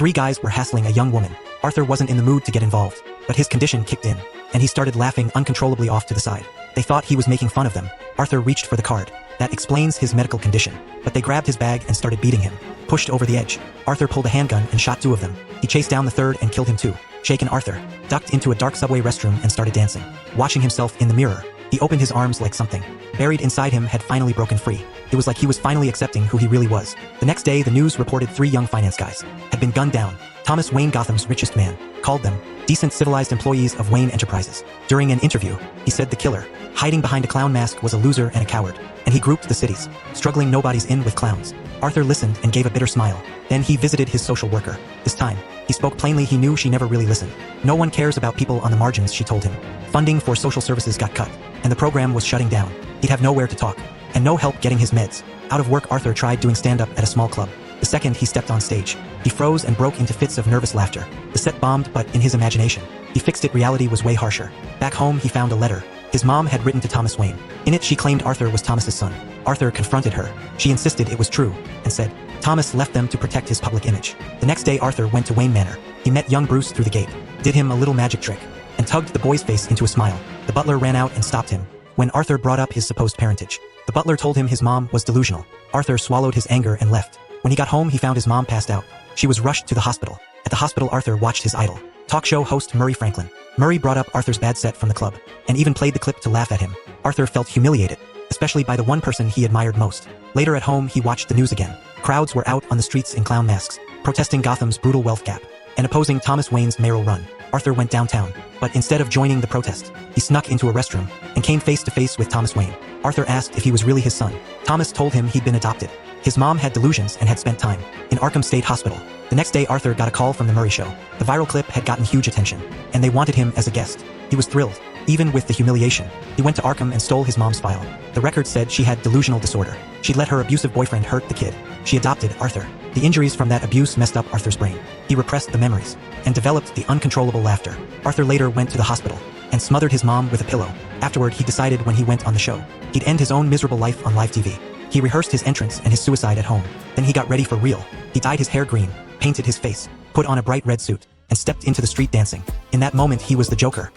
Three guys were hassling a young woman. Arthur wasn't in the mood to get involved, but his condition kicked in, and he started laughing uncontrollably off to the side. They thought he was making fun of them. Arthur reached for the card. That explains his medical condition. But they grabbed his bag and started beating him. Pushed over the edge, Arthur pulled a handgun and shot two of them. He chased down the third and killed him too. Shaken, Arthur ducked into a dark subway restroom and started dancing. Watching himself in the mirror, he opened his arms like something buried inside him had finally broken free. It was like he was finally accepting who he really was. The next day, the news reported 3 young finance guys had been gunned down. Thomas Wayne, Gotham's richest man, called them decent, civilized employees of Wayne Enterprises. During an interview, he said the killer, hiding behind a clown mask, was a loser and a coward, and he grouped the city's struggling nobodies in with clowns. Arthur listened and gave a bitter smile. Then he visited his social worker. This time, he spoke plainly. He knew she never really listened. No one cares about people on the margins, she told him. Funding for social services got cut, and the program was shutting down. He'd have nowhere to talk, and no help getting his meds. Out of work, Arthur tried doing stand-up at a small club. The second he stepped on stage, he froze and broke into fits of nervous laughter. The set bombed, but in his imagination, he fixed it. Reality was way harsher. Back home, he found a letter his mom had written to Thomas Wayne. In it, she claimed Arthur was Thomas's son. Arthur confronted her. She insisted it was true, and said Thomas left them to protect his public image. The next day, Arthur went to Wayne Manor. He met young Bruce through the gate, did him a little magic trick, and tugged the boy's face into a smile. The butler ran out and stopped him. When Arthur brought up his supposed parentage, the butler told him his mom was delusional. Arthur swallowed his anger and left. When he got home, he found his mom passed out. She was rushed to the hospital. At the hospital, Arthur watched his idol, talk show host Murray Franklin. Murray brought up Arthur's bad set from the club, and even played the clip to laugh at him. Arthur felt humiliated, especially by the one person he admired most. Later at home, he watched the news again. Crowds were out on the streets in clown masks, protesting Gotham's brutal wealth gap, and opposing Thomas Wayne's mayoral run. Arthur went downtown, but instead of joining the protest, he snuck into a restroom and came face to face with Thomas Wayne. Arthur asked if he was really his son. Thomas told him he'd been adopted. His mom had delusions and had spent time in Arkham State Hospital. The next day, Arthur got a call from The Murray Show. The viral clip had gotten huge attention, and they wanted him as a guest. He was thrilled. Even with the humiliation, he went to Arkham and stole his mom's file. The record said she had delusional disorder. She'd let her abusive boyfriend hurt the kid. She adopted Arthur. The injuries from that abuse messed up Arthur's brain. He repressed the memories and developed the uncontrollable laughter. Arthur later went to the hospital and smothered his mom with a pillow. Afterward, he decided when he went on the show, he'd end his own miserable life on live TV. He rehearsed his entrance and his suicide at home. Then he got ready for real. He dyed his hair green, painted his face, put on a bright red suit, and stepped into the street dancing. In that moment, he was the Joker.